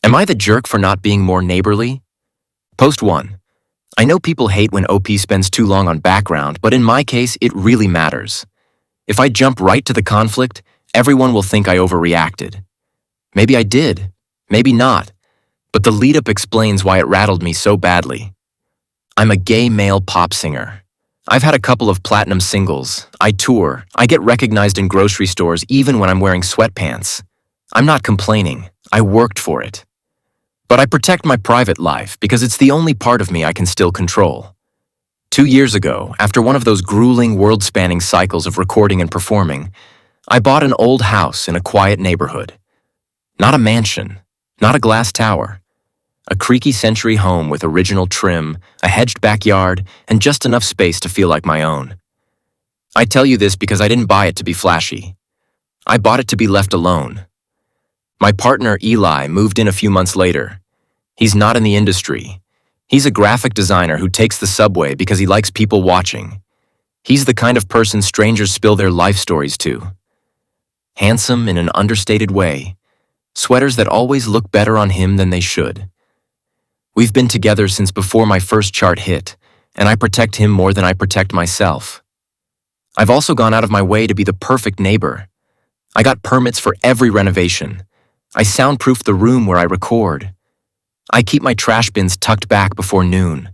Am I the jerk for not being more neighborly? Post 1. I know people hate when OP spends too long on background, but in my case, it really matters. If I jump right to the conflict, everyone will think I overreacted. Maybe I did, maybe not, but the lead-up explains why it rattled me so badly. I'm a gay male pop singer. I've had a couple of platinum singles. I tour. I get recognized in grocery stores even when I'm wearing sweatpants. I'm not complaining. I worked for it. But I protect my private life because it's the only part of me I can still control. 2 years ago, after one of those grueling world-spanning cycles of recording and performing, I bought an old house in a quiet neighborhood. Not a mansion, not a glass tower. A creaky century home with original trim, a hedged backyard, and just enough space to feel like my own. I tell you this because I didn't buy it to be flashy. I bought it to be left alone. My partner, Eli, moved in a few months later. He's not in the industry. He's a graphic designer who takes the subway because he likes people watching. He's the kind of person strangers spill their life stories to. Handsome in an understated way. Sweaters that always look better on him than they should. We've been together since before my first chart hit, and I protect him more than I protect myself. I've also gone out of my way to be the perfect neighbor. I got permits for every renovation. I soundproof the room where I record. I keep my trash bins tucked back before noon.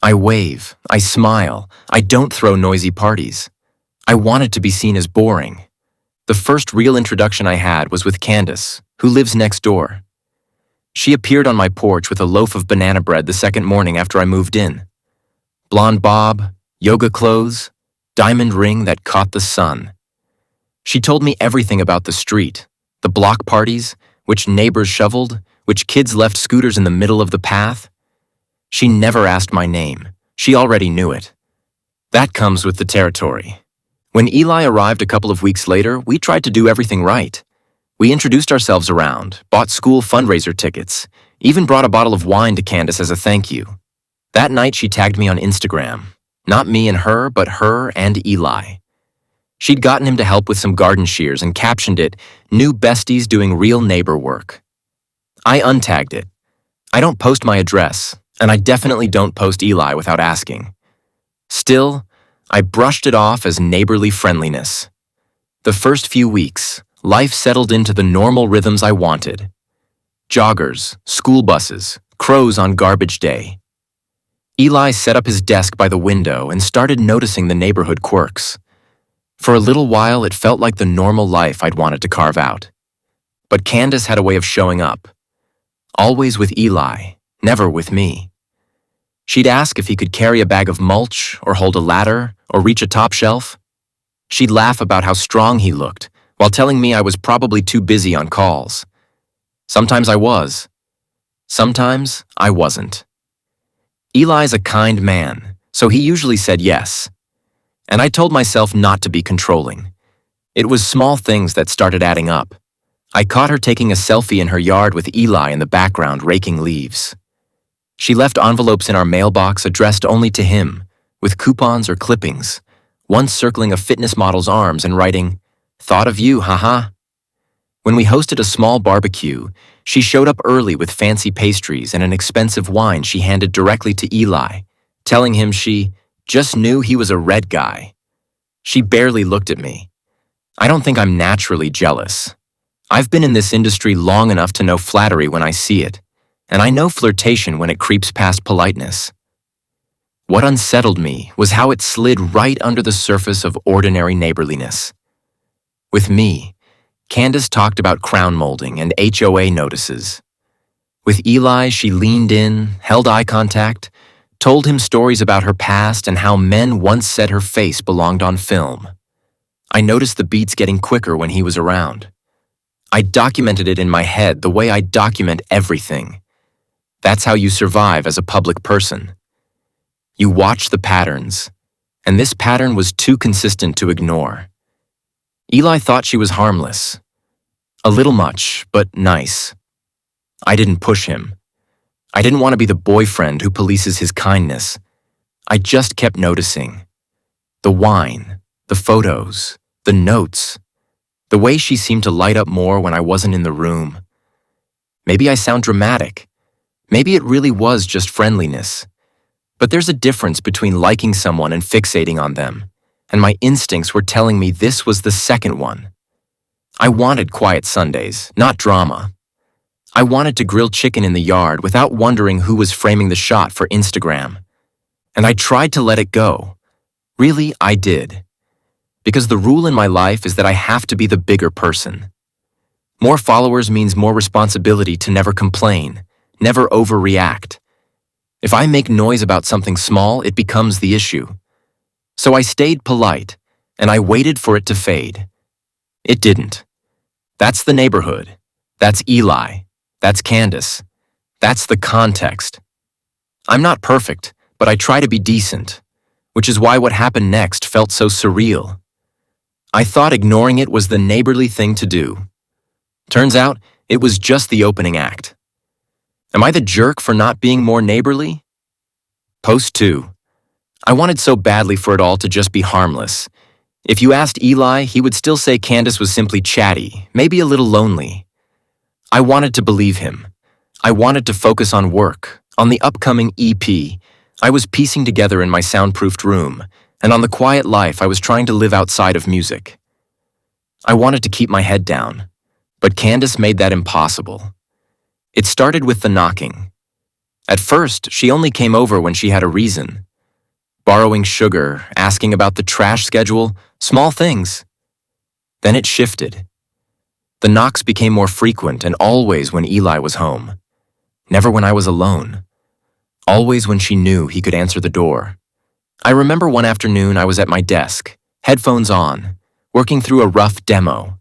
I wave, I smile, I don't throw noisy parties. I wanted to be seen as boring. The first real introduction I had was with Candace, who lives next door. She appeared on my porch with a loaf of banana bread the second morning after I moved in. Blonde bob, yoga clothes, diamond ring that caught the sun. She told me everything about the street, the block parties, which neighbors shoveled, which kids left scooters in the middle of the path. She never asked my name. She already knew it. That comes with the territory. When Eli arrived a couple of weeks later, we tried to do everything right. We introduced ourselves around, bought school fundraiser tickets, even brought a bottle of wine to Candace as a thank you. That night she tagged me on Instagram. Not me and her, but her and Eli. She'd gotten him to help with some garden shears and captioned it, "New besties doing real neighbor work." I untagged it. I don't post my address, and I definitely don't post Eli without asking. Still, I brushed it off as neighborly friendliness. The first few weeks, life settled into the normal rhythms I wanted. Joggers, school buses, crows on garbage day. Eli set up his desk by the window and started noticing the neighborhood quirks. For a little while, it felt like the normal life I'd wanted to carve out. But Candace had a way of showing up. Always with Eli, never with me. She'd ask if he could carry a bag of mulch, or hold a ladder, or reach a top shelf. She'd laugh about how strong he looked, while telling me I was probably too busy on calls. Sometimes I was. Sometimes I wasn't. Eli's a kind man, so he usually said yes. And I told myself not to be controlling. It was small things that started adding up. I caught her taking a selfie in her yard with Eli in the background raking leaves. She left envelopes in our mailbox addressed only to him, with coupons or clippings, one circling a fitness model's arms and writing, "Thought of you, haha." When we hosted a small barbecue, she showed up early with fancy pastries and an expensive wine she handed directly to Eli, telling him she just knew he was a red guy. She barely looked at me. I don't think I'm naturally jealous. I've been in this industry long enough to know flattery when I see it, and I know flirtation when it creeps past politeness. What unsettled me was how it slid right under the surface of ordinary neighborliness. With me, Candace talked about crown molding and HOA notices. With Eli, she leaned in, held eye contact, told him stories about her past and how men once said her face belonged on film. I noticed the beats getting quicker when he was around. I documented it in my head the way I document everything. That's how you survive as a public person. You watch the patterns, and this pattern was too consistent to ignore. Eli thought she was harmless. A little much, but nice. I didn't push him. I didn't want to be the boyfriend who polices his kindness. I just kept noticing. The wine, the photos, the notes, the way she seemed to light up more when I wasn't in the room. Maybe I sound dramatic. Maybe it really was just friendliness. But there's a difference between liking someone and fixating on them, and my instincts were telling me this was the second one. I wanted quiet Sundays, not drama. I wanted to grill chicken in the yard without wondering who was framing the shot for Instagram. And I tried to let it go. Really, I did. Because the rule in my life is that I have to be the bigger person. More followers means more responsibility to never complain, never overreact. If I make noise about something small, it becomes the issue. So I stayed polite, and I waited for it to fade. It didn't. That's the neighborhood. That's Eli. That's Candace. That's the context. I'm not perfect, but I try to be decent, which is why what happened next felt so surreal. I thought ignoring it was the neighborly thing to do. Turns out, it was just the opening act. Am I the jerk for not being more neighborly? Post 2. I wanted so badly for it all to just be harmless. If you asked Eli, he would still say Candace was simply chatty, maybe a little lonely. I wanted to believe him. I wanted to focus on work, on the upcoming EP I was piecing together in my soundproofed room, and on the quiet life I was trying to live outside of music. I wanted to keep my head down, but Candace made that impossible. It started with the knocking. At first, she only came over when she had a reason. Borrowing sugar, asking about the trash schedule, small things. Then it shifted. The knocks became more frequent and always when Eli was home. Never when I was alone. Always when she knew he could answer the door. I remember one afternoon I was at my desk, headphones on, working through a rough demo.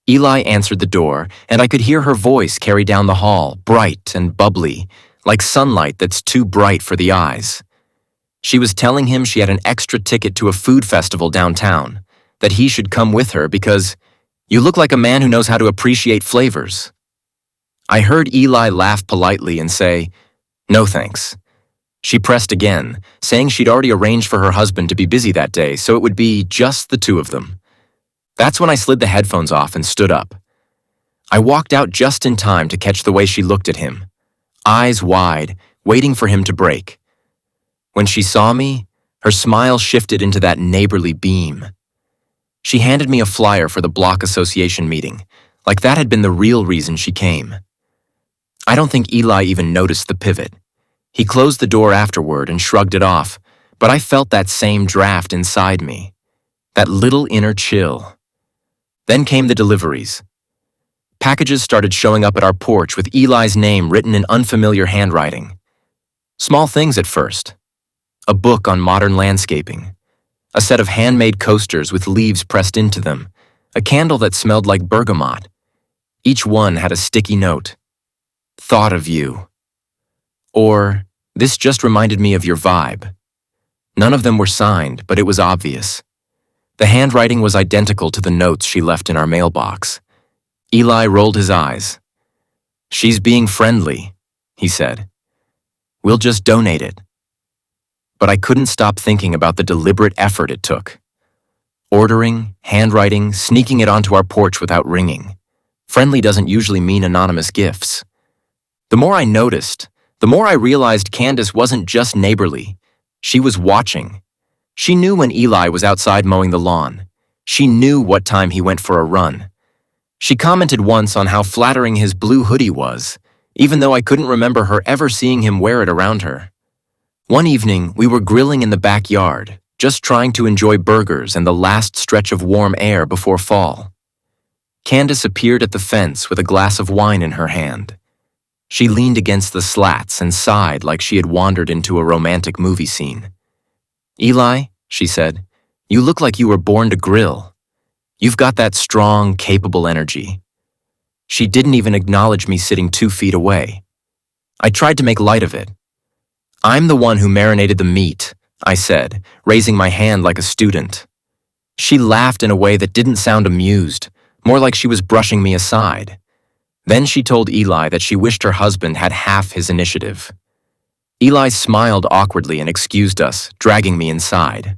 Eli answered the door, and I could hear her voice carry down the hall, bright and bubbly, like sunlight that's too bright for the eyes. She was telling him she had an extra ticket to a food festival downtown, that he should come with her because you look like a man who knows how to appreciate flavors. I heard Eli laugh politely and say, "No thanks." She pressed again, saying she'd already arranged for her husband to be busy that day, so it would be just the two of them. That's when I slid the headphones off and stood up. I walked out just in time to catch the way she looked at him, eyes wide, waiting for him to break. When she saw me, her smile shifted into that neighborly beam. She handed me a flyer for the block association meeting, like that had been the real reason she came. I don't think Eli even noticed the pivot. He closed the door afterward and shrugged it off, but I felt that same draft inside me, that little inner chill. Then came the deliveries. Packages started showing up at our porch with Eli's name written in unfamiliar handwriting. Small things at first. A book on modern landscaping. A set of handmade coasters with leaves pressed into them. A candle that smelled like bergamot. Each one had a sticky note. Thought of you. Or, this just reminded me of your vibe. None of them were signed, but it was obvious. The handwriting was identical to the notes she left in our mailbox. Eli rolled his eyes. "She's being friendly," he said. "We'll just donate it." But I couldn't stop thinking about the deliberate effort it took. Ordering, handwriting, sneaking it onto our porch without ringing. Friendly doesn't usually mean anonymous gifts. The more I noticed, the more I realized Candace wasn't just neighborly. She was watching. She knew when Eli was outside mowing the lawn. She knew what time he went for a run. She commented once on how flattering his blue hoodie was, even though I couldn't remember her ever seeing him wear it around her. One evening, we were grilling in the backyard, just trying to enjoy burgers and the last stretch of warm air before fall. Candace appeared at the fence with a glass of wine in her hand. She leaned against the slats and sighed like she had wandered into a romantic movie scene. "Eli," she said, "you look like you were born to grill. You've got that strong, capable energy." She didn't even acknowledge me sitting 2 feet away. I tried to make light of it. "I'm the one who marinated the meat," I said, raising my hand like a student. She laughed in a way that didn't sound amused, more like she was brushing me aside. Then she told Eli that she wished her husband had half his initiative. Eli smiled awkwardly and excused us, dragging me inside.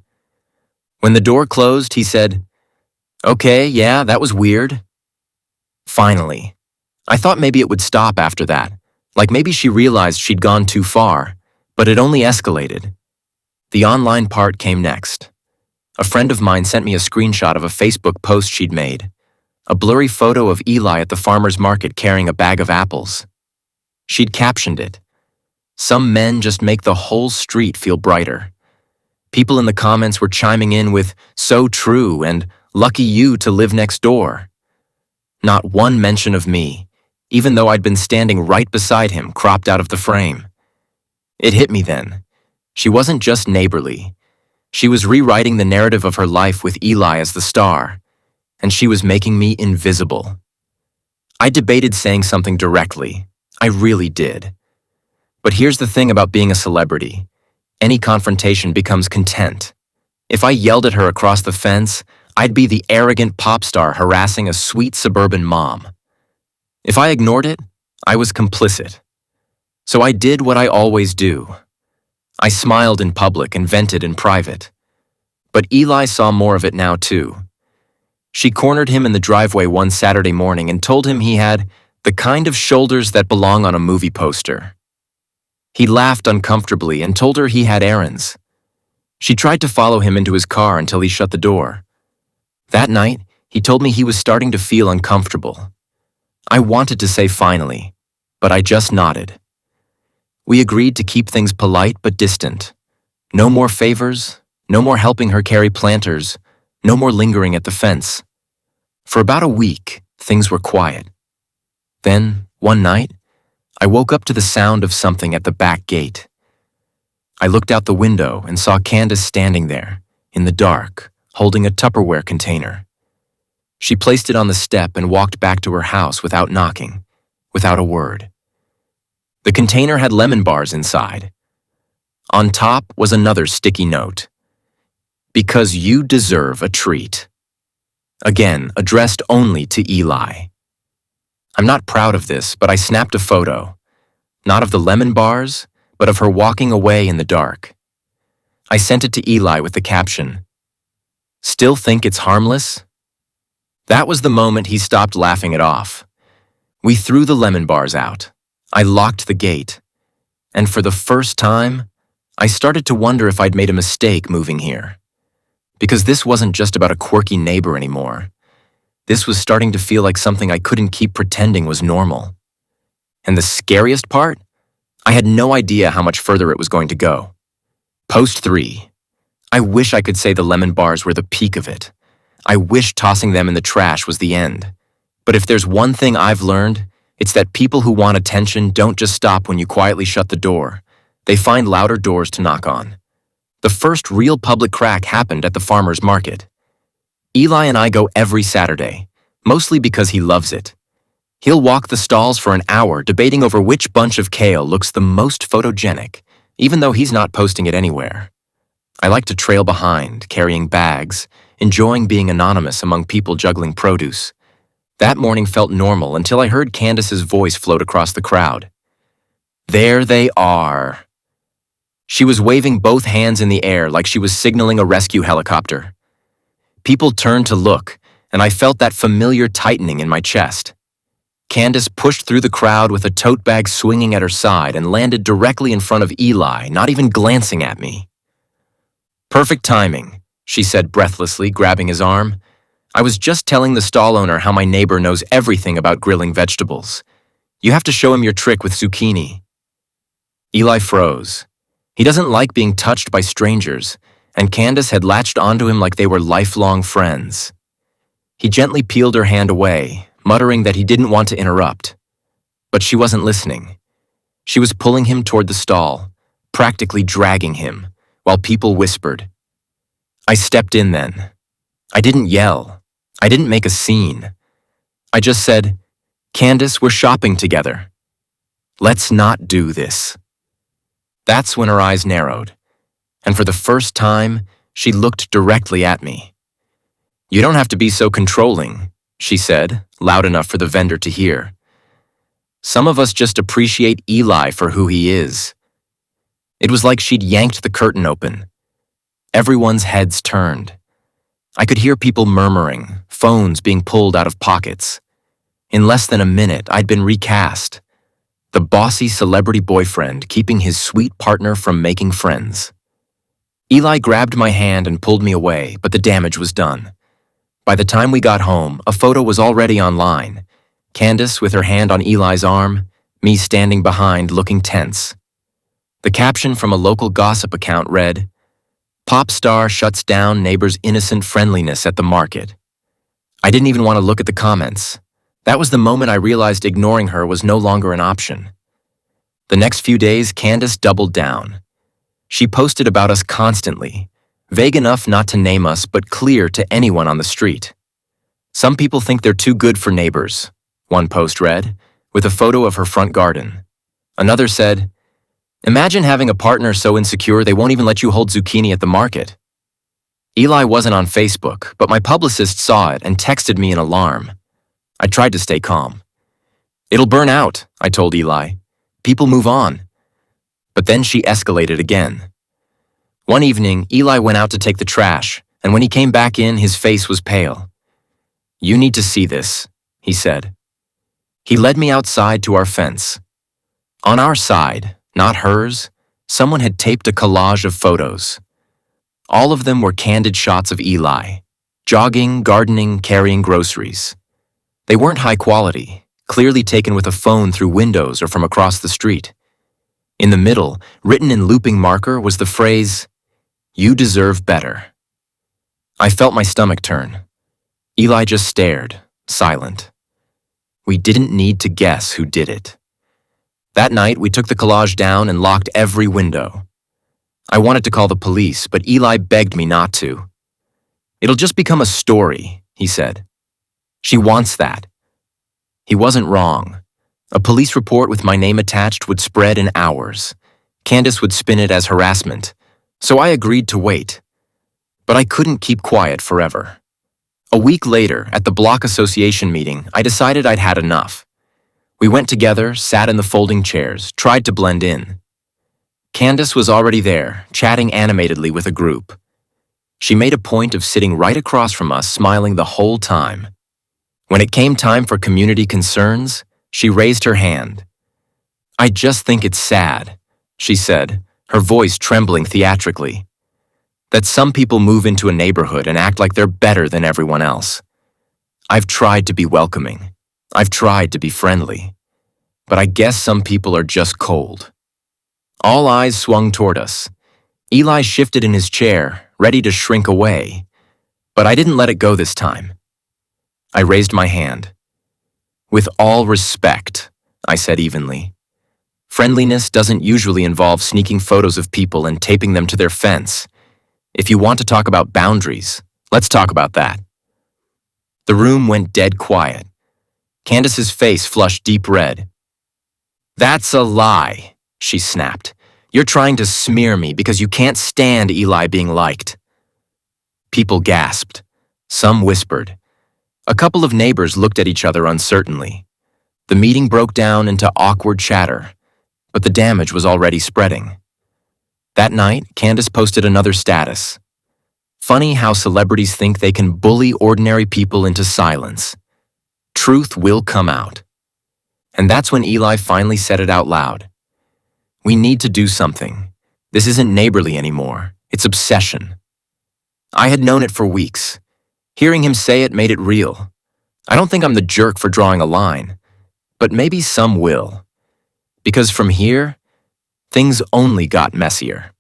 When the door closed, he said, "Okay, yeah, that was weird." Finally, I thought maybe it would stop after that, like maybe she realized she'd gone too far, but it only escalated. The online part came next. A friend of mine sent me a screenshot of a Facebook post she'd made, a blurry photo of Eli at the farmer's market carrying a bag of apples. She'd captioned it, "Some men just make the whole street feel brighter." People in the comments were chiming in with, "So true," and "Lucky you to live next door." Not one mention of me, even though I'd been standing right beside him, cropped out of the frame. It hit me then. She wasn't just neighborly. She was rewriting the narrative of her life with Eli as the star, and she was making me invisible. I debated saying something directly. I really did. But here's the thing about being a celebrity. Any confrontation becomes content. If I yelled at her across the fence, I'd be the arrogant pop star harassing a sweet suburban mom. If I ignored it, I was complicit. So I did what I always do. I smiled in public and vented in private. But Eli saw more of it now too. She cornered him in the driveway one Saturday morning and told him he had the kind of shoulders that belong on a movie poster. He laughed uncomfortably and told her he had errands. She tried to follow him into his car until he shut the door. That night, he told me he was starting to feel uncomfortable. I wanted to say finally, but I just nodded. We agreed to keep things polite but distant. No more favors, no more helping her carry planters, no more lingering at the fence. For about a week, things were quiet. Then, one night, I woke up to the sound of something at the back gate. I looked out the window and saw Candace standing there, in the dark, holding a Tupperware container. She placed it on the step and walked back to her house without knocking, without a word. The container had lemon bars inside. On top was another sticky note. "Because you deserve a treat." Again, addressed only to Eli. I'm not proud of this, but I snapped a photo. Not of the lemon bars, but of her walking away in the dark. I sent it to Eli with the caption, "Still think it's harmless?" That was the moment he stopped laughing it off. We threw the lemon bars out. I locked the gate. And for the first time, I started to wonder if I'd made a mistake moving here. Because this wasn't just about a quirky neighbor anymore. This was starting to feel like something I couldn't keep pretending was normal. And the scariest part? I had no idea how much further it was going to go. Post 3. I wish I could say the lemon bars were the peak of it. I wish tossing them in the trash was the end. But if there's one thing I've learned, it's that people who want attention don't just stop when you quietly shut the door. They find louder doors to knock on. The first real public crack happened at the farmer's market. Eli and I go every Saturday, mostly because he loves it. He'll walk the stalls for an hour debating over which bunch of kale looks the most photogenic, even though he's not posting it anywhere. I like to trail behind, carrying bags, enjoying being anonymous among people juggling produce. That morning felt normal until I heard Candace's voice float across the crowd. "There they are." She was waving both hands in the air like she was signaling a rescue helicopter. People turned to look, and I felt that familiar tightening in my chest. Candace pushed through the crowd with a tote bag swinging at her side and landed directly in front of Eli, not even glancing at me. "Perfect timing," she said breathlessly, grabbing his arm. "I was just telling the stall owner how my neighbor knows everything about grilling vegetables. You have to show him your trick with zucchini." Eli froze. He doesn't like being touched by strangers, and Candace had latched onto him like they were lifelong friends. He gently peeled her hand away, muttering that he didn't want to interrupt. But she wasn't listening. She was pulling him toward the stall, practically dragging him, while people whispered. I stepped in then. I didn't yell. I didn't make a scene. I just said, "Candace, we're shopping together. Let's not do this." That's when her eyes narrowed, and for the first time, she looked directly at me. "You don't have to be so controlling," she said, loud enough for the vendor to hear. "Some of us just appreciate Eli for who he is." It was like she'd yanked the curtain open. Everyone's heads turned. I could hear people murmuring, phones being pulled out of pockets. In less than a minute, I'd been recast. The bossy celebrity boyfriend keeping his sweet partner from making friends. Eli grabbed my hand and pulled me away, but the damage was done. By the time we got home, a photo was already online. Candace with her hand on Eli's arm, me standing behind looking tense. The caption from a local gossip account read, "Pop star shuts down neighbor's innocent friendliness at the market." I didn't even want to look at the comments. That was the moment I realized ignoring her was no longer an option. The next few days, Candace doubled down. She posted about us constantly, vague enough not to name us but clear to anyone on the street. "Some people think they're too good for neighbors," one post read, with a photo of her front garden. Another said, "Imagine having a partner so insecure they won't even let you hold zucchini at the market." Eli wasn't on Facebook, but my publicist saw it and texted me in alarm. I tried to stay calm. "It'll burn out," I told Eli. "People move on." But then she escalated again. One evening, Eli went out to take the trash, and when he came back in, his face was pale. "You need to see this," he said. He led me outside to our fence. On our side, not hers, someone had taped a collage of photos. All of them were candid shots of Eli, jogging, gardening, carrying groceries. They weren't high quality, clearly taken with a phone through windows or from across the street. In the middle, written in looping marker, was the phrase, "You deserve better." I felt my stomach turn. Eli just stared, silent. We didn't need to guess who did it. That night, we took the collage down and locked every window. I wanted to call the police, but Eli begged me not to. "It'll just become a story," he said. "She wants that." He wasn't wrong. A police report with my name attached would spread in hours. Candace would spin it as harassment, so I agreed to wait. But I couldn't keep quiet forever. A week later, at the block association meeting, I decided I'd had enough. We went together, sat in the folding chairs, tried to blend in. Candace was already there, chatting animatedly with a group. She made a point of sitting right across from us, smiling the whole time. When it came time for community concerns, she raised her hand. "I just think it's sad," she said, her voice trembling theatrically, "that some people move into a neighborhood and act like they're better than everyone else. I've tried to be welcoming. I've tried to be friendly. But I guess some people are just cold." All eyes swung toward us. Eli shifted in his chair, ready to shrink away. But I didn't let it go this time. I raised my hand. "With all respect," I said evenly. "Friendliness doesn't usually involve sneaking photos of people and taping them to their fence. If you want to talk about boundaries, let's talk about that." The room went dead quiet. Candace's face flushed deep red. "That's a lie," she snapped. "You're trying to smear me because you can't stand Eli being liked." People gasped. Some whispered. A couple of neighbors looked at each other uncertainly. The meeting broke down into awkward chatter, but the damage was already spreading. That night, Candace posted another status. "Funny how celebrities think they can bully ordinary people into silence. Truth will come out." And that's when Eli finally said it out loud. "We need to do something. This isn't neighborly anymore. It's obsession." I had known it for weeks. Hearing him say it made it real. I don't think I'm the jerk for drawing a line, but maybe some will. Because from here, things only got messier.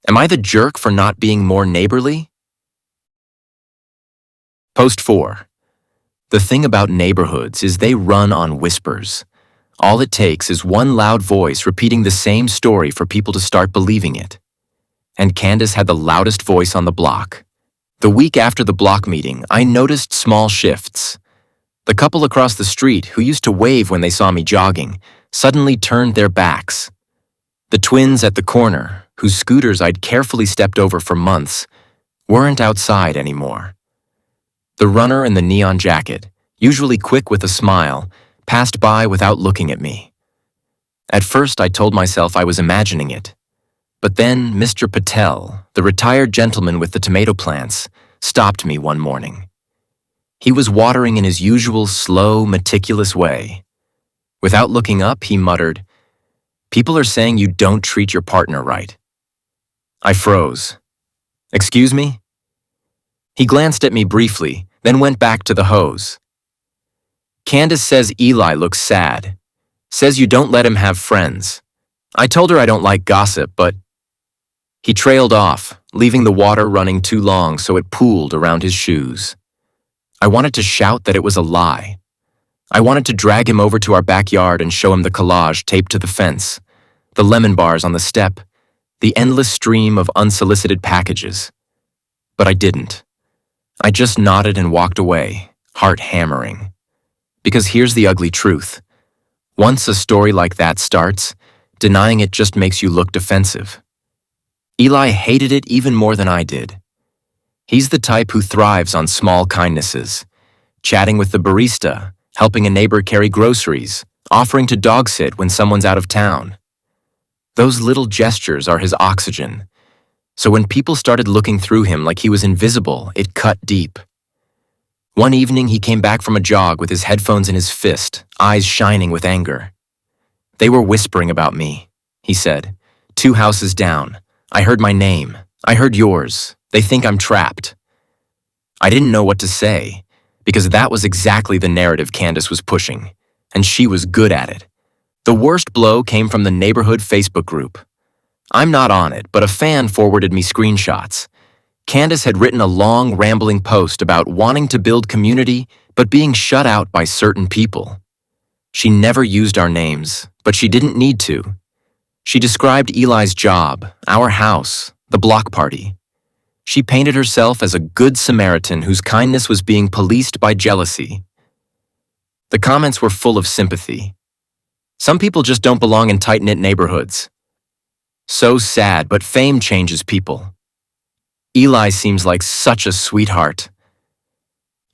Am I the jerk for not being more neighborly? Post 4. The thing about neighborhoods is they run on whispers. All it takes is one loud voice repeating the same story for people to start believing it. And Candace had the loudest voice on the block. The week after the block meeting, I noticed small shifts. The couple across the street, who used to wave when they saw me jogging, suddenly turned their backs. The twins at the corner, whose scooters I'd carefully stepped over for months, weren't outside anymore. The runner in the neon jacket, usually quick with a smile, passed by without looking at me. At first, I told myself I was imagining it. But then Mr. Patel, the retired gentleman with the tomato plants, stopped me one morning. He was watering in his usual slow, meticulous way. Without looking up, he muttered, "People are saying you don't treat your partner right." I froze. "Excuse me?" He glanced at me briefly, then went back to the hose. "Candace says Eli looks sad. Says you don't let him have friends. I told her I don't like gossip, but—" He trailed off, leaving the water running too long so it pooled around his shoes. I wanted to shout that it was a lie. I wanted to drag him over to our backyard and show him the collage taped to the fence, the lemon bars on the step, the endless stream of unsolicited packages. But I didn't. I just nodded and walked away, heart hammering. Because here's the ugly truth. Once a story like that starts, denying it just makes you look defensive. Eli hated it even more than I did. He's the type who thrives on small kindnesses, chatting with the barista, helping a neighbor carry groceries, offering to dog sit when someone's out of town. Those little gestures are his oxygen. So when people started looking through him like he was invisible, it cut deep. One evening, he came back from a jog with his headphones in his fist, eyes shining with anger. "They were whispering about me," he said. "2 houses down. I heard my name. I heard yours. They think I'm trapped." I didn't know what to say, because that was exactly the narrative Candace was pushing, and she was good at it. The worst blow came from the neighborhood Facebook group. I'm not on it, but a fan forwarded me screenshots. Candace had written a long, rambling post about wanting to build community, but being shut out by certain people. She never used our names, but she didn't need to. She described Eli's job, our house, the block party. She painted herself as a good Samaritan whose kindness was being policed by jealousy. The comments were full of sympathy. "Some people just don't belong in tight-knit neighborhoods. So sad, but fame changes people. Eli seems like such a sweetheart."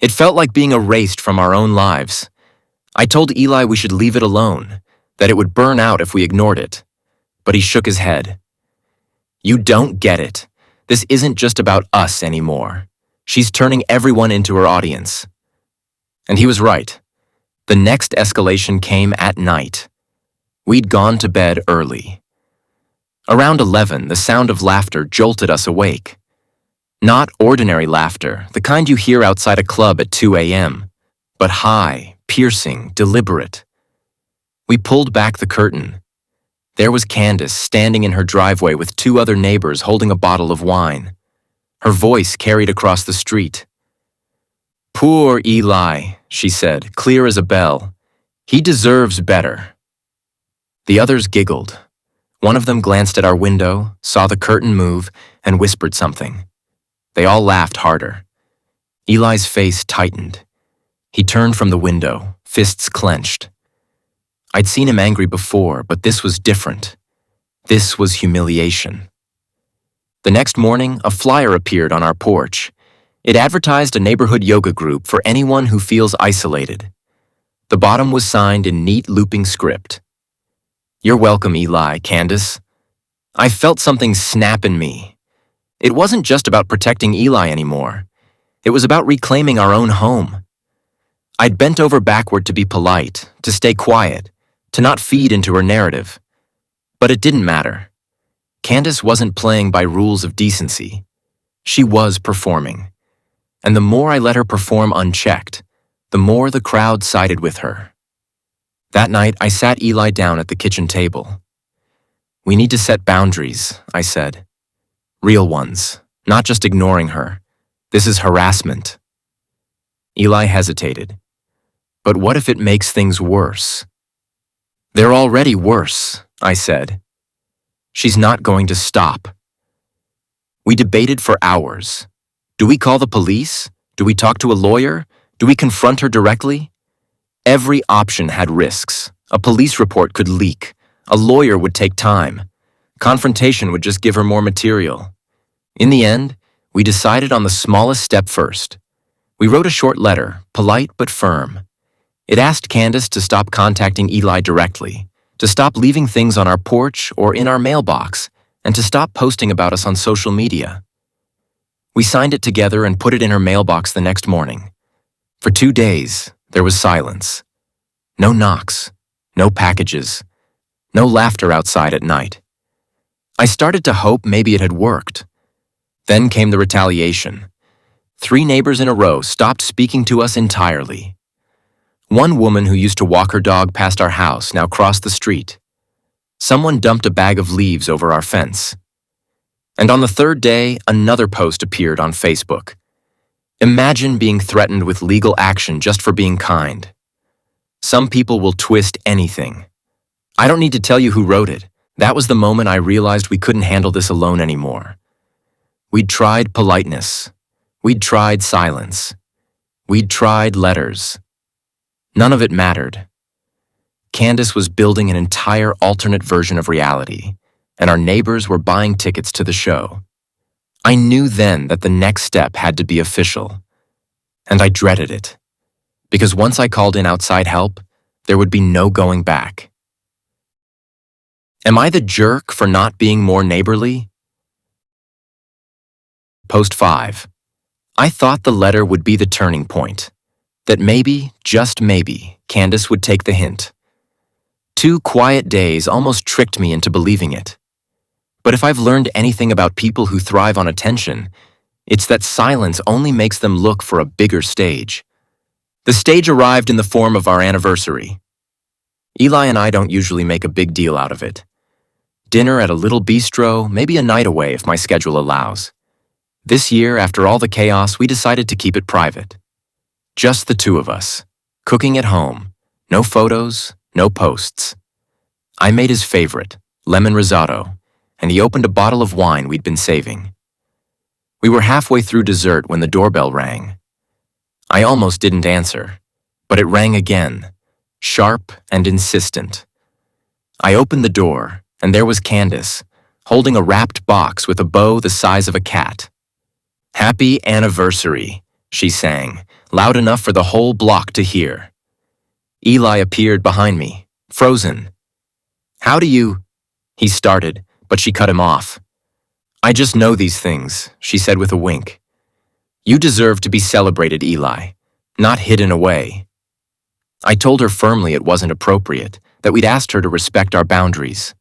It felt like being erased from our own lives. I told Eli we should leave it alone, that it would burn out if we ignored it. But he shook his head. "You don't get it. This isn't just about us anymore. She's turning everyone into her audience." And he was right. The next escalation came at night. We'd gone to bed early. Around 11, the sound of laughter jolted us awake. Not ordinary laughter, the kind you hear outside a club at 2 a.m., but high, piercing, deliberate. We pulled back the curtain. There was Candace standing in her driveway with 2 other neighbors holding a bottle of wine. Her voice carried across the street. "Poor Eli," she said, clear as a bell. "He deserves better." The others giggled. One of them glanced at our window, saw the curtain move, and whispered something. They all laughed harder. Eli's face tightened. He turned from the window, fists clenched. I'd seen him angry before, but this was different. This was humiliation. The next morning, a flyer appeared on our porch. It advertised a neighborhood yoga group for anyone who feels isolated. The bottom was signed in neat looping script. "You're welcome, Eli, Candace." I felt something snap in me. It wasn't just about protecting Eli anymore. It was about reclaiming our own home. I'd bent over backward to be polite, to stay quiet, to not feed into her narrative. But it didn't matter. Candace wasn't playing by rules of decency. She was performing. And the more I let her perform unchecked, the more the crowd sided with her. That night, I sat Eli down at the kitchen table. "We need to set boundaries," I said. "Real ones, not just ignoring her. This is harassment." Eli hesitated. "But what if it makes things worse?" "They're already worse," I said. "She's not going to stop." We debated for hours. Do we call the police? Do we talk to a lawyer? Do we confront her directly? Every option had risks. A police report could leak. A lawyer would take time. Confrontation would just give her more material. In the end, we decided on the smallest step first. We wrote a short letter, polite but firm. It asked Candace to stop contacting Eli directly, to stop leaving things on our porch or in our mailbox, and to stop posting about us on social media. We signed it together and put it in her mailbox the next morning. For 2 days, there was silence. No knocks, no packages, no laughter outside at night. I started to hope maybe it had worked. Then came the retaliation. 3 neighbors in a row stopped speaking to us entirely. One woman who used to walk her dog past our house now crossed the street. Someone dumped a bag of leaves over our fence. And on the 3rd day, another post appeared on Facebook. Imagine being threatened with legal action just for being kind. Some people will twist anything. I don't need to tell you who wrote it. That was the moment I realized we couldn't handle this alone anymore. We'd tried politeness. We'd tried silence. We'd tried letters. None of it mattered. Candace was building an entire alternate version of reality, and our neighbors were buying tickets to the show. I knew then that the next step had to be official, and I dreaded it, because once I called in outside help, there would be no going back. Am I the jerk for not being more neighborly? Post 5. I thought the letter would be the turning point, that maybe, just maybe, Candace would take the hint. 2 quiet days almost tricked me into believing it. But if I've learned anything about people who thrive on attention, it's that silence only makes them look for a bigger stage. The stage arrived in the form of our anniversary. Eli and I don't usually make a big deal out of it. Dinner at a little bistro, maybe a night away if my schedule allows. This year, after all the chaos, we decided to keep it private. Just the 2 of us, cooking at home, no photos, no posts. I made his favorite, lemon risotto, and he opened a bottle of wine we'd been saving. We were halfway through dessert when the doorbell rang. I almost didn't answer, but it rang again, sharp and insistent. I opened the door, and there was Candace, holding a wrapped box with a bow the size of a cat. "Happy anniversary," she sang, loud enough for the whole block to hear. Eli appeared behind me, frozen. "How do you—" he started, but she cut him off. "I just know these things," she said with a wink. "You deserve to be celebrated, Eli, not hidden away." I told her firmly it wasn't appropriate, that we'd asked her to respect our boundaries.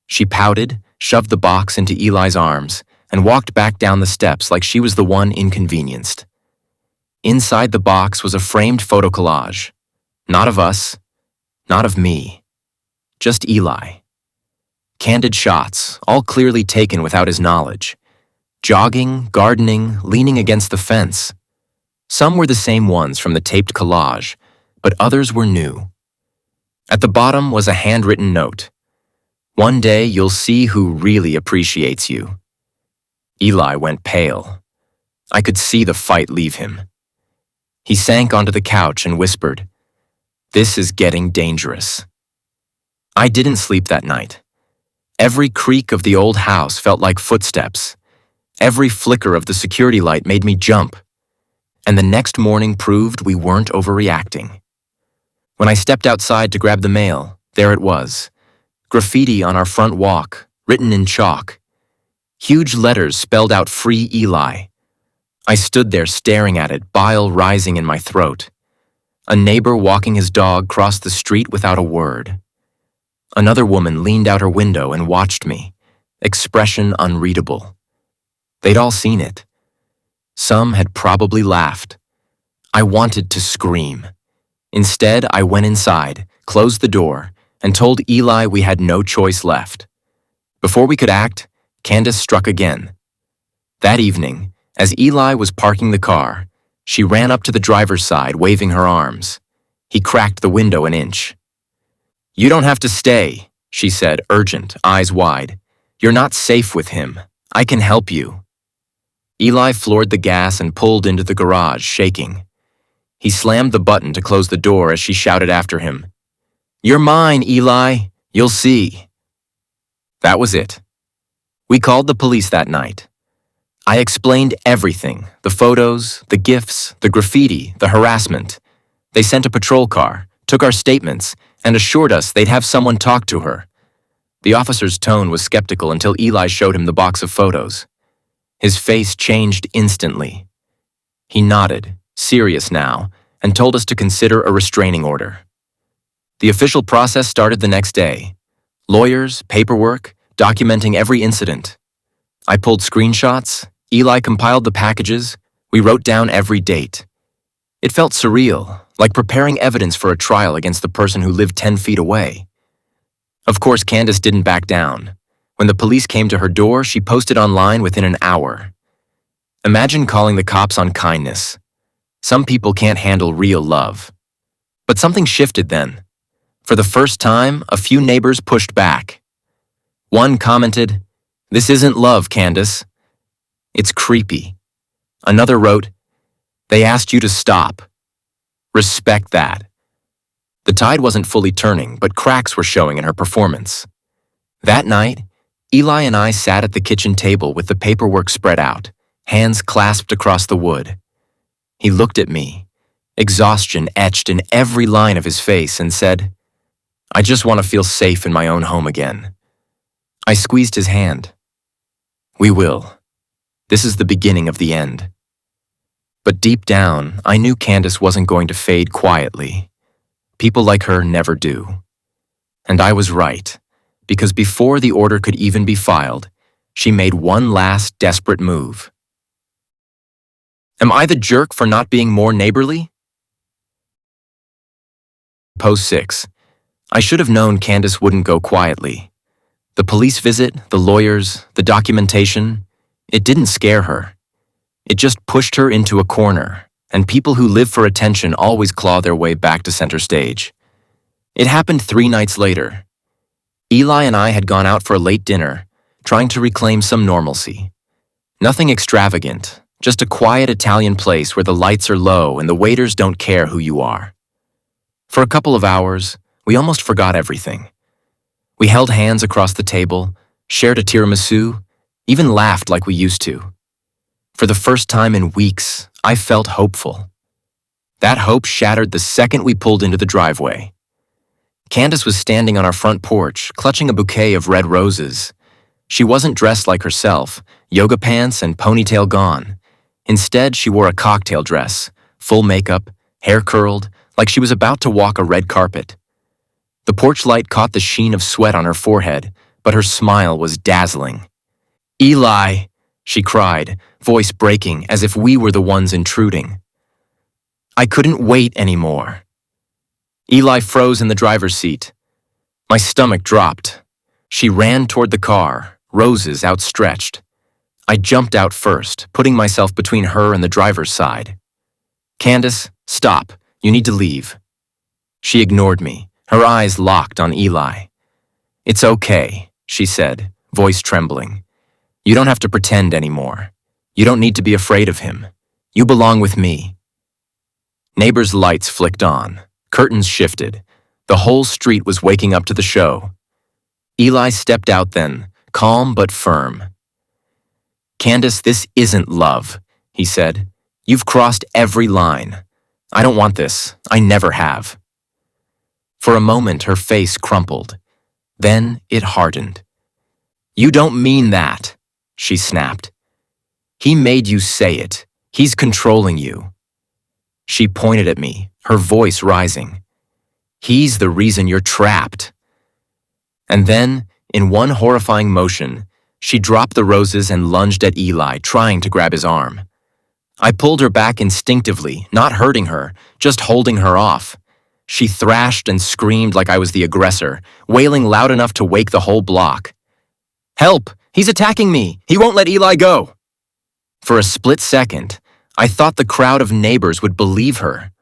She pouted, shoved the box into Eli's arms, and walked back down the steps like she was the one inconvenienced. Inside the box was a framed photo collage. Not of us, not of me, just Eli. Candid shots, all clearly taken without his knowledge. Jogging, gardening, leaning against the fence. Some were the same ones from the taped collage, but others were new. At the bottom was a handwritten note. "One day you'll see who really appreciates you." Eli went pale. I could see the fight leave him. He sank onto the couch and whispered, "This is getting dangerous." I didn't sleep that night. Every creak of the old house felt like footsteps. Every flicker of the security light made me jump. And the next morning proved we weren't overreacting. When I stepped outside to grab the mail, there it was. Graffiti on our front walk, written in chalk. Huge letters spelled out "Free Eli." I stood there staring at it, bile rising in my throat. A neighbor walking his dog crossed the street without a word. Another woman leaned out her window and watched me, expression unreadable. They'd all seen it. Some had probably laughed. I wanted to scream. Instead, I went inside, closed the door, and told Eli we had no choice left. Before we could act, Candace struck again. That evening, as Eli was parking the car, she ran up to the driver's side, waving her arms. He cracked the window an inch. "You don't have to stay," she said, urgent, eyes wide. "You're not safe with him. I can help you." Eli floored the gas and pulled into the garage, shaking. He slammed the button to close the door as she shouted after him, "You're mine, Eli. You'll see." That was it. We called the police that night. I explained everything, the photos, the gifts, the graffiti, the harassment. They sent a patrol car, took our statements, and assured us they'd have someone talk to her. The officer's tone was skeptical until Eli showed him the box of photos. His face changed instantly. He nodded, serious now, and told us to consider a restraining order. The official process started the next day. Lawyers, paperwork, documenting every incident. I pulled screenshots, Eli compiled the packages, we wrote down every date. It felt surreal, like preparing evidence for a trial against the person who lived 10 feet away. Of course, Candace didn't back down. When the police came to her door, she posted online within an hour. Imagine calling the cops on kindness. Some people can't handle real love. But something shifted then. For the first time, a few neighbors pushed back. One commented, "This isn't love, Candace. It's creepy." Another wrote, "They asked you to stop. Respect that." The tide wasn't fully turning, but cracks were showing in her performance. That night, Eli and I sat at the kitchen table with the paperwork spread out, hands clasped across the wood. He looked at me, exhaustion etched in every line of his face, and said, "I just want to feel safe in my own home again." I squeezed his hand. "We will. This is the beginning of the end." But deep down, I knew Candace wasn't going to fade quietly. People like her never do. And I was right, because before the order could even be filed, she made one last desperate move. Am I the jerk for not being more neighborly? Post 6. I should have known Candace wouldn't go quietly. The police visit, the lawyers, the documentation, it didn't scare her. It just pushed her into a corner, and people who live for attention always claw their way back to center stage. It happened 3 nights later. Eli and I had gone out for a late dinner, trying to reclaim some normalcy. Nothing extravagant, just a quiet Italian place where the lights are low and the waiters don't care who you are. For a couple of hours, we almost forgot everything. We held hands across the table, shared a tiramisu, even laughed like we used to. For the first time in weeks, I felt hopeful. That hope shattered the second we pulled into the driveway. Candace was standing on our front porch, clutching a bouquet of red roses. She wasn't dressed like herself, yoga pants and ponytail gone. Instead, she wore a cocktail dress, full makeup, hair curled, like she was about to walk a red carpet. The porch light caught the sheen of sweat on her forehead, but her smile was dazzling. "Eli!" she cried, voice breaking as if we were the ones intruding. I couldn't wait anymore. Eli froze in the driver's seat. My stomach dropped. She ran toward the car, roses outstretched. I jumped out first, putting myself between her and the driver's side. "Candace, stop. You need to leave." She ignored me, her eyes locked on Eli. "It's okay," she said, voice trembling. "You don't have to pretend anymore. You don't need to be afraid of him. You belong with me." Neighbors' lights flicked on. Curtains shifted. The whole street was waking up to the show. Eli stepped out then, calm but firm. "Candace, this isn't love," he said. "You've crossed every line. I don't want this. I never have." For a moment, her face crumpled. Then it hardened. "You don't mean that," she snapped. "He made you say it. He's controlling you." She pointed at me, her voice rising. "He's the reason you're trapped." And then, in one horrifying motion, she dropped the roses and lunged at Eli, trying to grab his arm. I pulled her back instinctively, not hurting her, just holding her off. She thrashed and screamed like I was the aggressor, wailing loud enough to wake the whole block. "Help! He's attacking me! He won't let Eli go!" For a split second, I thought the crowd of neighbors would believe her.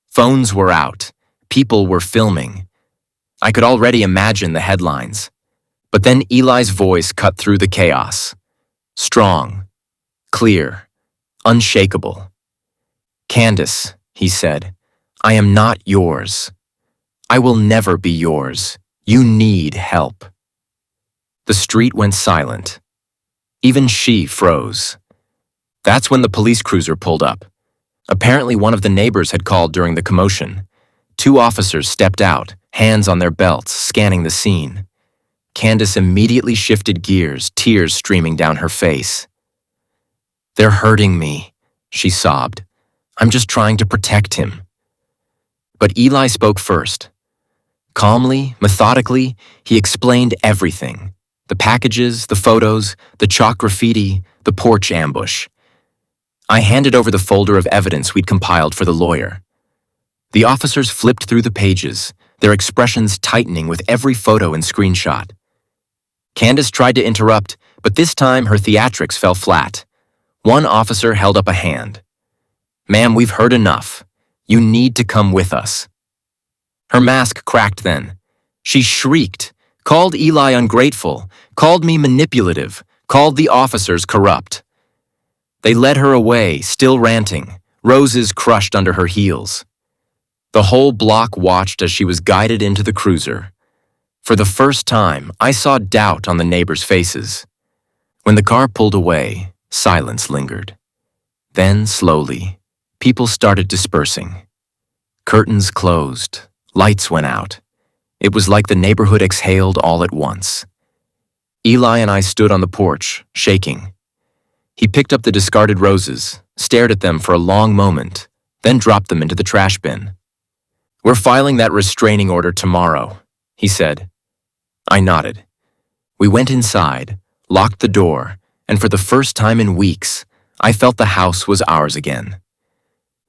Phones were out. People were filming. I could already imagine the headlines. But then Eli's voice cut through the chaos. Strong, clear, unshakable. "Candace," he said, "I am not yours. I will never be yours. You need help." The street went silent. Even she froze. That's when the police cruiser pulled up. Apparently one of the neighbors had called during the commotion. 2 officers stepped out, hands on their belts, scanning the scene. Candace immediately shifted gears, tears streaming down her face. "They're hurting me," she sobbed. "I'm just trying to protect him. But Eli spoke first. Calmly, methodically, he explained everything. The packages, the photos, the chalk graffiti, the porch ambush. I handed over the folder of evidence we'd compiled for the lawyer. The officers flipped through the pages, their expressions tightening with every photo and screenshot. Candace tried to interrupt, but this time her theatrics fell flat. One officer held up a hand. "Ma'am, we've heard enough. You need to come with us." Her mask cracked then. She shrieked, called Eli ungrateful, called me manipulative, called the officers corrupt. They led her away, still ranting, roses crushed under her heels. The whole block watched as she was guided into the cruiser. For the first time, I saw doubt on the neighbors' faces. When the car pulled away, silence lingered. Then, slowly, people started dispersing. Curtains closed, lights went out. It was like the neighborhood exhaled all at once. Eli and I stood on the porch, shaking. He picked up the discarded roses, stared at them for a long moment, then dropped them into the trash bin. "We're filing that restraining order tomorrow," he said. I nodded. We went inside, locked the door, and for the first time in weeks, I felt the house was ours again.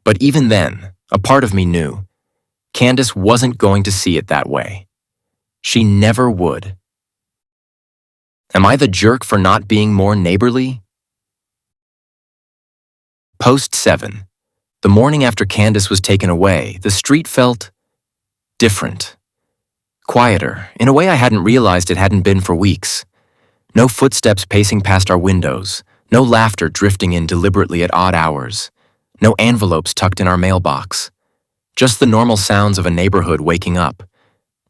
But even then, a part of me knew Candace wasn't going to see it that way. She never would. Am I the jerk for not being more neighborly? Post 7. The morning after Candace was taken away, the street felt different. Quieter, in a way I hadn't realized it hadn't been for weeks. No footsteps pacing past our windows, no laughter drifting in deliberately at odd hours, no envelopes tucked in our mailbox. Just the normal sounds of a neighborhood waking up.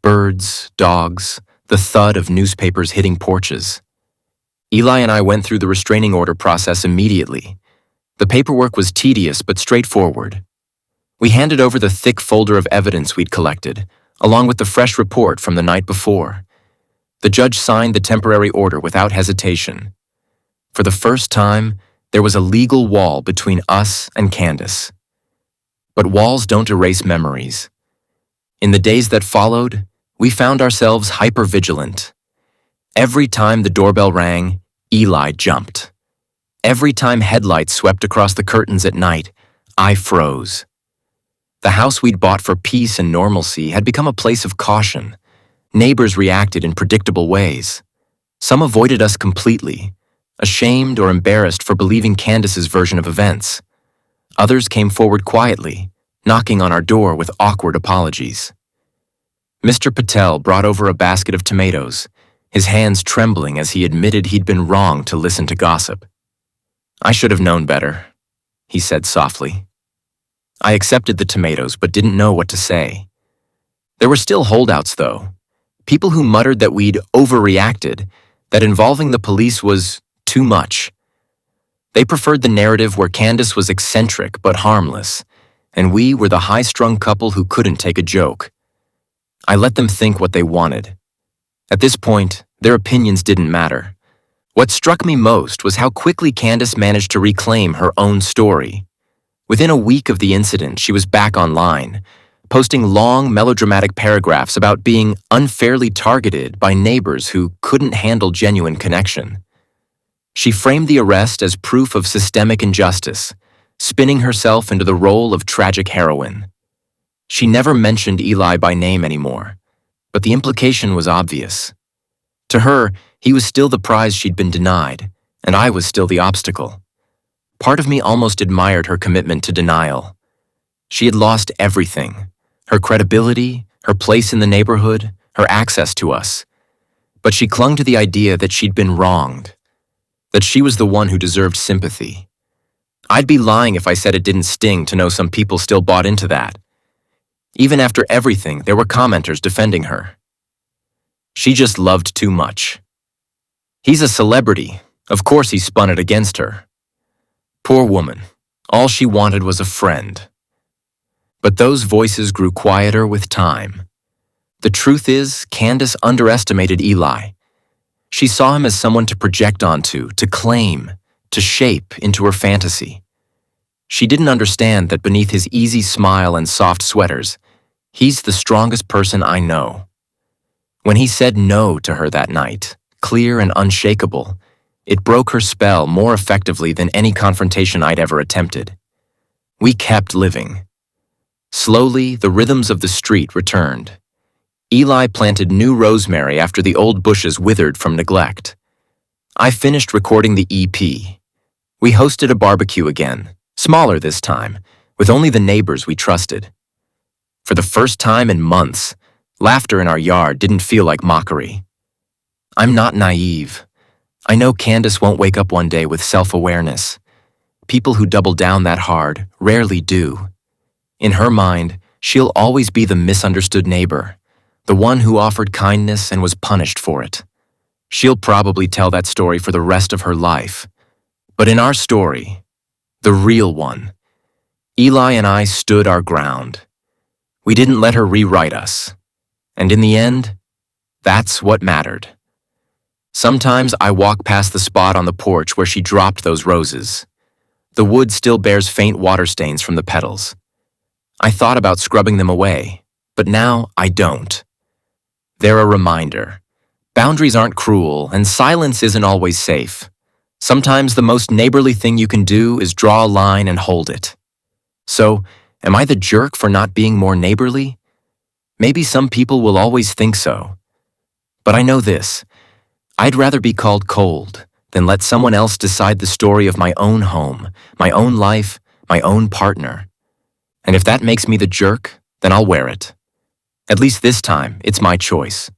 Birds, dogs, the thud of newspapers hitting porches. Eli and I went through the restraining order process immediately. The paperwork was tedious but straightforward. We handed over the thick folder of evidence we'd collected, along with the fresh report from the night before. The judge signed the temporary order without hesitation. For the first time, there was a legal wall between us and Candace. But walls don't erase memories. In the days that followed, we found ourselves hypervigilant. Every time the doorbell rang, Eli jumped. Every time headlights swept across the curtains at night, I froze. The house we'd bought for peace and normalcy had become a place of caution. Neighbors reacted in predictable ways. Some avoided us completely, ashamed or embarrassed for believing Candace's version of events. Others came forward quietly, knocking on our door with awkward apologies. Mr. Patel brought over a basket of tomatoes, his hands trembling as he admitted he'd been wrong to listen to gossip. "I should have known better," he said softly. I accepted the tomatoes but didn't know what to say. There were still holdouts, though. People who muttered that we'd overreacted, that involving the police was too much. They preferred the narrative where Candace was eccentric but harmless, and we were the high-strung couple who couldn't take a joke. I let them think what they wanted. At this point, their opinions didn't matter. What struck me most was how quickly Candace managed to reclaim her own story. Within a week of the incident, she was back online, posting long, melodramatic paragraphs about being unfairly targeted by neighbors who couldn't handle genuine connection. She framed the arrest as proof of systemic injustice, spinning herself into the role of tragic heroine. She never mentioned Eli by name anymore, but the implication was obvious. To her, he was still the prize she'd been denied, and I was still the obstacle. Part of me almost admired her commitment to denial. She had lost everything: her credibility, her place in the neighborhood, her access to us. But she clung to the idea that she'd been wronged, that she was the one who deserved sympathy. I'd be lying if I said it didn't sting to know some people still bought into that. Even after everything, there were commenters defending her. She just loved too much. He's a celebrity. Of course he spun it against her. Poor woman. All she wanted was a friend. But those voices grew quieter with time. The truth is, Candace underestimated Eli. She saw him as someone to project onto, to claim, to shape into her fantasy. She didn't understand that beneath his easy smile and soft sweaters, He's the strongest person I know. When he said no to her that night, clear and unshakable, it broke her spell more effectively than any confrontation I'd ever attempted. We kept living. Slowly, the rhythms of the street returned. Eli planted new rosemary after the old bushes withered from neglect. I finished recording the EP. We hosted a barbecue again, smaller this time, with only the neighbors we trusted. For the first time in months, laughter in our yard didn't feel like mockery. I'm not naive. I know Candace won't wake up one day with self-awareness. People who double down that hard rarely do. In her mind, she'll always be the misunderstood neighbor, the one who offered kindness and was punished for it. She'll probably tell that story for the rest of her life. But in our story, the real one, Eli and I stood our ground. We didn't let her rewrite us. And in the end, that's what mattered. Sometimes I walk past the spot on the porch where she dropped those roses. The wood still bears faint water stains from the petals. I thought about scrubbing them away, but now I don't. They're a reminder. Boundaries aren't cruel, and silence isn't always safe. Sometimes the most neighborly thing you can do is draw a line and hold it. So, am I the jerk for not being more neighborly? Maybe some people will always think so. But I know this. I'd rather be called cold than let someone else decide the story of my own home, my own life, my own partner. And if that makes me the jerk, then I'll wear it. At least this time, it's my choice.